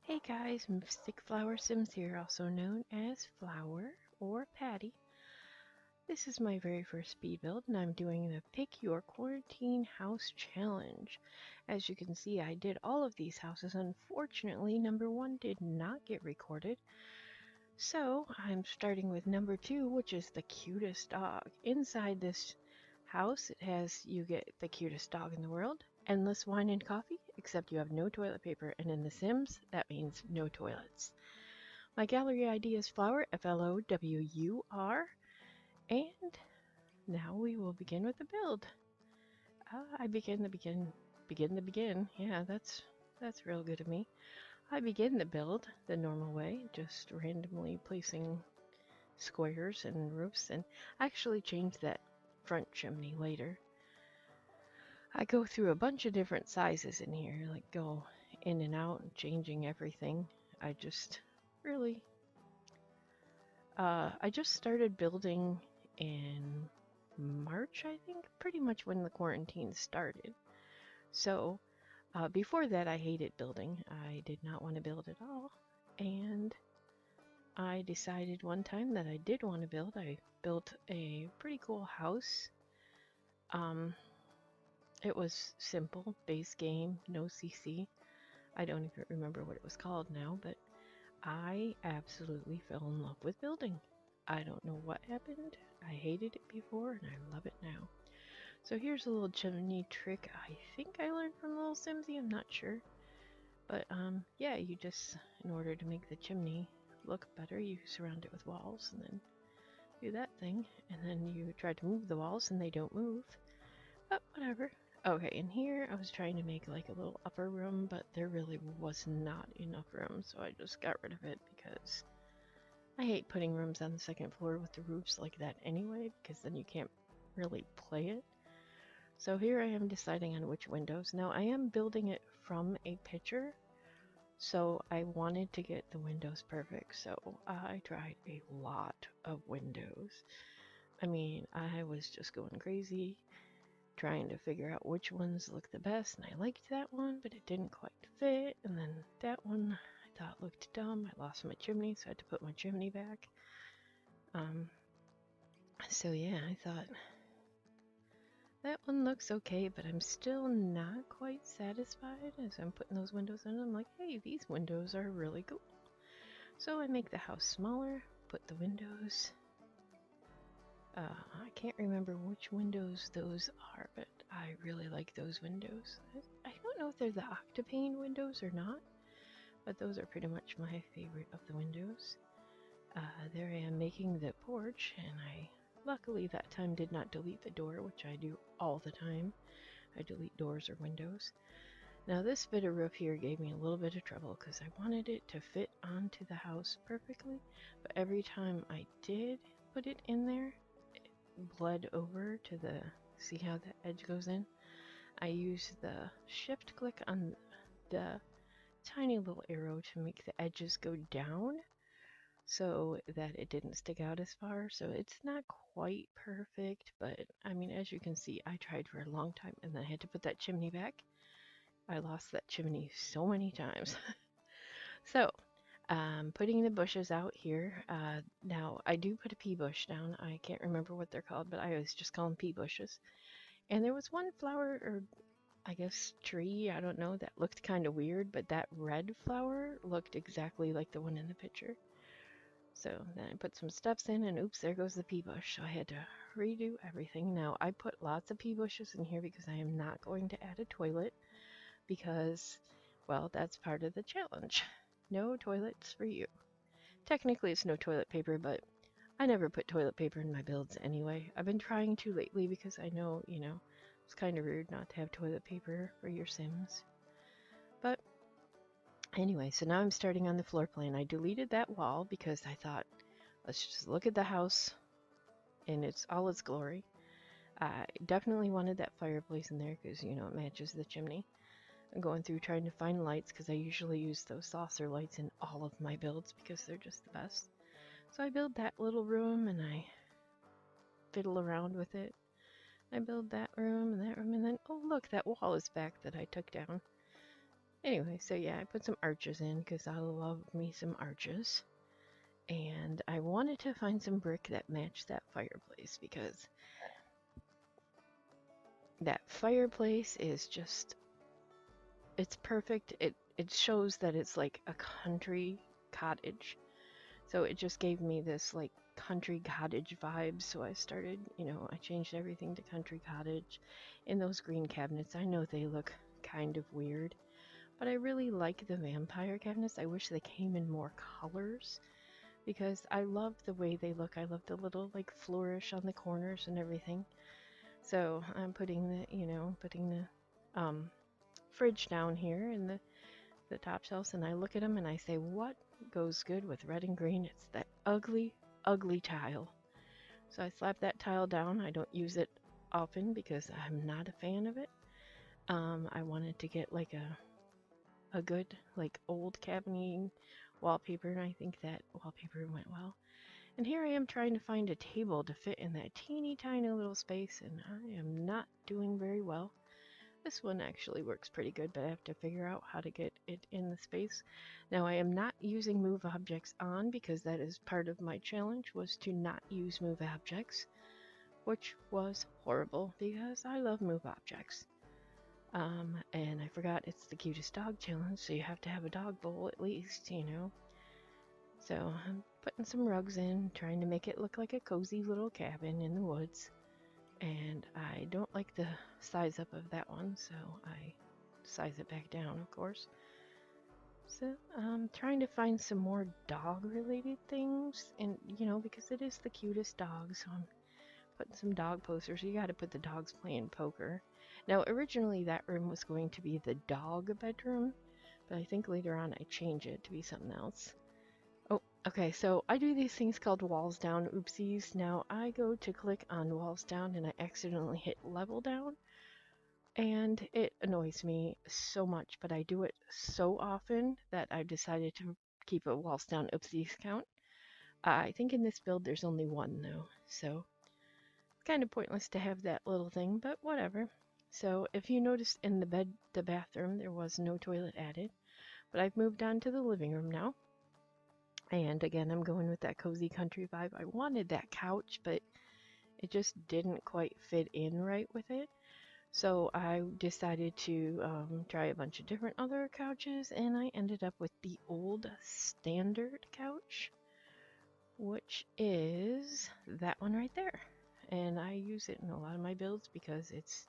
Hey guys, Mystic Flower Sims here, also known as Flowur or Patti. This is my very first speed build and I'm doing the Pick Your Quarantine House Challenge. As you can see, I did all of these houses. Unfortunately, number one did not get recorded. So I'm starting with number two, which is the cutest dog. Inside this house, you get the cutest dog in the world, endless wine and coffee, except you have no toilet paper, and in The Sims, that means no toilets. My gallery ID is Flowur, Flowur, and now we will begin with the build. I begin the begin. Yeah, that's real good of me. I begin the build the normal way, just randomly placing squares and roofs, and I actually changed that front chimney later. I go through a bunch of different sizes in here, like go in and out and changing everything. I just really, I just started building in March, I think, pretty much when the quarantine started. So before that, I hated building. I did not want to build at all. And I decided one time that I did want to build. I built a pretty cool house. Um, it was simple, base game, no CC. I don't even remember what it was called now, but I absolutely fell in love with building. I don't know what happened. I hated it before and I love it now. So here's a little chimney trick I think I learned from Little Simsy, I'm not sure. But yeah, you just, in order to make the chimney look better, you surround it with walls and then do that thing. And then you try to move the walls and they don't move. But whatever. Okay, in here I was trying to make like a little upper room, but there really was not enough room, so I just got rid of it because I hate putting rooms on the second floor with the roofs like that anyway, because then you can't really play it. So here I am deciding on which windows. Now I am building it from a picture, so I wanted to get the windows perfect, so I tried a lot of windows. I mean, I was just going crazy trying to figure out which ones looked the best, and I liked that one, but it didn't quite fit, and then that one I thought looked dumb. I lost my chimney, so I had to put my chimney back. So yeah, I thought that one looks okay, but I'm still not quite satisfied as I'm putting those windows in. I'm like, hey, these windows are really cool. So I make the house smaller, put the windows. I can't remember which windows those are, but I really like those windows. I don't know if they're the octapane windows or not, but those are pretty much my favorite of the windows. There I am making the porch, and I luckily that time did not delete the door, which I do all the time. I delete doors or windows. Now this bit of roof here gave me a little bit of trouble because I wanted it to fit onto the house perfectly, but every time I did put it in there, it bled over to the, see how the edge goes in? I used the shift click on the tiny little arrow to make the edges go down so that it didn't stick out as far. So it's not quite perfect, but I mean, as you can see, I tried for a long time and then I had to put that chimney back. I lost that chimney so many times. So, putting the bushes out here. Now, I do put a pea bush down. I can't remember what they're called, but I always just call them pea bushes. And there was one flower, or I guess tree, I don't know, that looked kind of weird, but that red flower looked exactly like the one in the picture. So then I put some steps in, and oops, there goes the pea bush. So I had to redo everything. Now, I put lots of pea bushes in here because I am not going to add a toilet because, well, that's part of the challenge. No toilets for you. Technically, it's no toilet paper, but I never put toilet paper in my builds anyway. I've been trying to lately because I know, it's kind of rude not to have toilet paper for your Sims. But anyway, so now I'm starting on the floor plan. I deleted that wall because I thought, let's just look at the house in all its glory. I definitely wanted that fireplace in there because, it matches the chimney. I'm going through trying to find lights because I usually use those saucer lights in all of my builds because they're just the best. So I build that little room and I fiddle around with it. I build that room, and then, oh look, that wall is back that I took down. Anyway, so yeah, I put some arches in because I love me some arches. And I wanted to find some brick that matched that fireplace because that fireplace is just, it's perfect. It shows that it's like a country cottage. So it just gave me this like country cottage vibe. So I started, I changed everything to country cottage. In those green cabinets, I know they look kind of weird, but I really like the vampire cabinets. I wish they came in more colors because I love the way they look. I love the little like flourish on the corners and everything. So I'm putting the fridge down here in the top shelves, and I look at them and I say, what goes good with red and green? It's that ugly, ugly tile. So I slap that tile down. I don't use it often because I'm not a fan of it. I wanted to get like a good like old cabinet wallpaper, and I think that wallpaper went well. And here I am trying to find a table to fit in that teeny tiny little space, and I am not doing very well. This one actually works pretty good, but I have to figure out how to get it in the space. Now I am not using move objects on because that is part of my challenge, was to not use move objects, which was horrible because I love move objects. And I forgot it's the cutest dog challenge, so you have to have a dog bowl at least. So I'm putting some rugs in, trying to make it look like a cozy little cabin in the woods. And I don't like the size up of that one, so I size it back down, of course. So I'm trying to find some more dog related things, and because it is the cutest dog, so I'm putting some dog posters. You got to put the dogs playing poker. Now originally that room was going to be the dog bedroom, but I think later on I changed it to be something else. Oh, okay, so I do these things called walls down oopsies. Now I go to click on walls down and I accidentally hit level down, and it annoys me so much, but I do it so often that I've decided to keep a walls down oopsies count. I think in this build there's only one though, so it's kind of pointless to have that little thing, but whatever. So if you noticed in the bathroom, there was no toilet added, but I've moved on to the living room now. And again, I'm going with that cozy country vibe. I wanted that couch, but it just didn't quite fit in right with it. So I decided to try a bunch of different other couches, and I ended up with the old standard couch, which is that one right there. And I use it in a lot of my builds because it's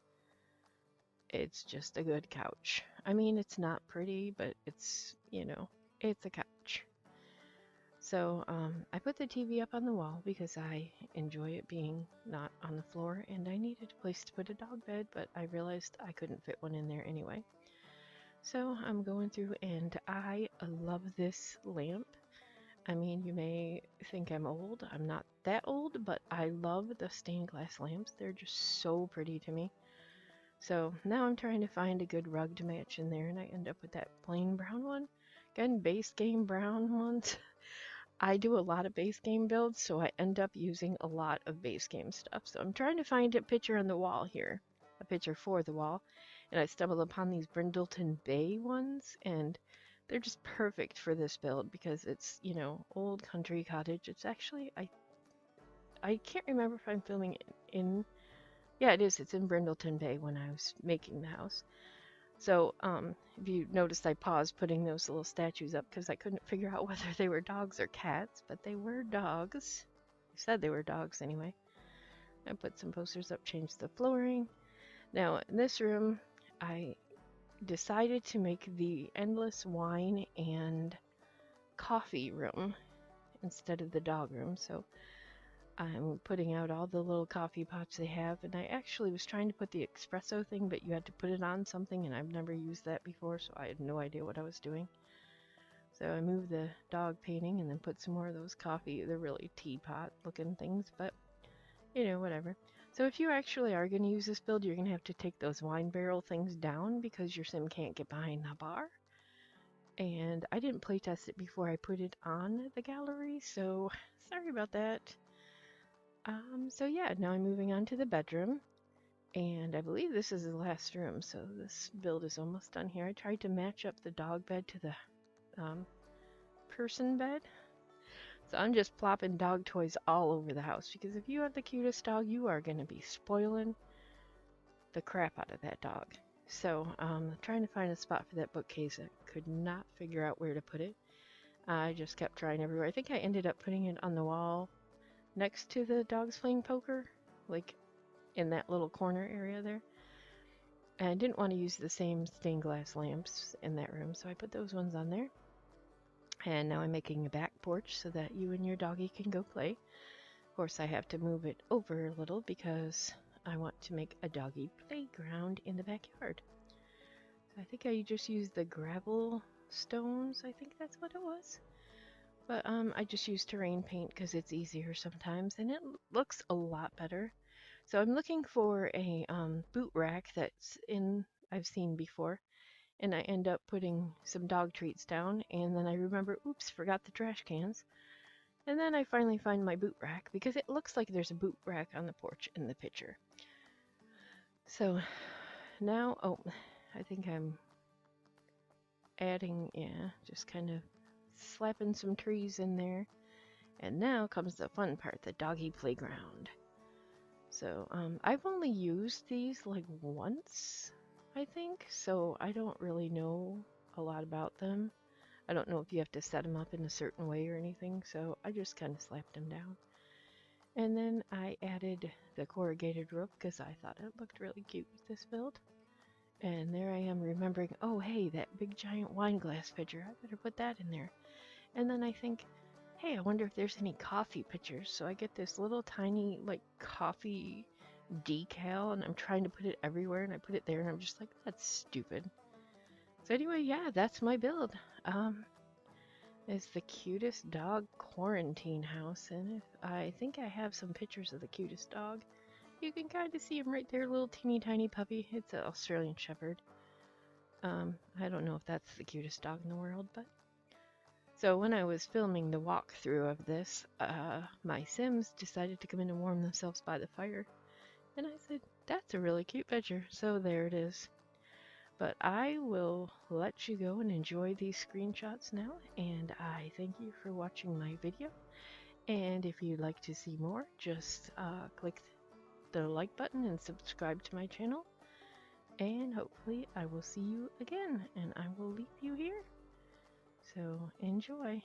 just a good couch. I mean, it's not pretty, but it's a couch. So I put the TV up on the wall because I enjoy it being not on the floor, and I needed a place to put a dog bed, but I realized I couldn't fit one in there anyway. So I'm going through, and I love this lamp. I mean, you may think I'm old. I'm not that old, but I love the stained glass lamps. They're just so pretty to me. So now I'm trying to find a good rug to match in there, and I end up with that plain brown one. Again, base game brown ones. I do a lot of base game builds, so I end up using a lot of base game stuff. So I'm trying to find a picture on the wall here, a picture for the wall, and I stumbled upon these Brindleton Bay ones, and they're just perfect for this build because it's, old country cottage. It's actually, I can't remember if I'm filming it in, yeah, it is. It's in Brindleton Bay when I was making the house. So, if you noticed, I paused putting those little statues up because I couldn't figure out whether they were dogs or cats, but they were dogs. I said they were dogs anyway. I put some posters up, changed the flooring. Now, in this room, I decided to make the endless wine and coffee room instead of the dog room. So I'm putting out all the little coffee pots they have, and I actually was trying to put the espresso thing, but you had to put it on something, and I've never used that before, so I had no idea what I was doing. So I moved the dog painting and then put some more of those coffee, they're really teapot looking things, but whatever. So if you actually are going to use this build, you're going to have to take those wine barrel things down because your sim can't get behind the bar. And I didn't playtest it before I put it on the gallery, so sorry about that. So yeah, now I'm moving on to the bedroom. And I believe this is the last room, so this build is almost done here. I tried to match up the dog bed to the person bed. So I'm just plopping dog toys all over the house because if you have the cutest dog, you are going to be spoiling the crap out of that dog. So trying to find a spot for that bookcase. I could not figure out where to put it. I just kept trying everywhere. I think I ended up putting it on the wall next to the dogs playing poker, like in that little corner area there. And I didn't want to use the same stained glass lamps in that room, so I put those ones on there. And now I'm making a back porch so that you and your doggy can go play. Of course, I have to move it over a little because I want to make a doggy playground in the backyard. So I think I just used the gravel stones. I think that's what it was. But I just use terrain paint because it's easier sometimes, and it looks a lot better. So I'm looking for a boot rack I've seen before, and I end up putting some dog treats down, and then I remember, oops, forgot the trash cans. And then I finally find my boot rack because it looks like there's a boot rack on the porch in the picture. So now, oh, I think I'm adding, yeah, just kind of slapping some trees in there. And now comes the fun part, the doggy playground. So I've only used these like once, I think, so I don't really know a lot about them. I don't know if you have to set them up in a certain way or anything, so I just kind of slapped them down. And then I added the corrugated roof because I thought it looked really cute with this build. And there I am remembering, oh hey, that big giant wine glass pitcher, I better put that in there. And then I think, hey, I wonder if there's any coffee pitchers. So I get this little tiny like coffee decal and I'm trying to put it everywhere and I put it there and I'm just like, that's stupid. So anyway, yeah, that's my build. It's the cutest dog quarantine house, and I think I have some pictures of the cutest dog. You can kind of see him right there, little teeny tiny puppy. It's an Australian Shepherd. I don't know if that's the cutest dog in the world, but so when I was filming the walkthrough of this, my Sims decided to come in and warm themselves by the fire, and I said, "That's a really cute picture." So there it is. But I will let you go and enjoy these screenshots now, and I thank you for watching my video. And if you'd like to see more, just click the like button and subscribe to my channel. And hopefully I will see you again, and I will leave you here. So enjoy.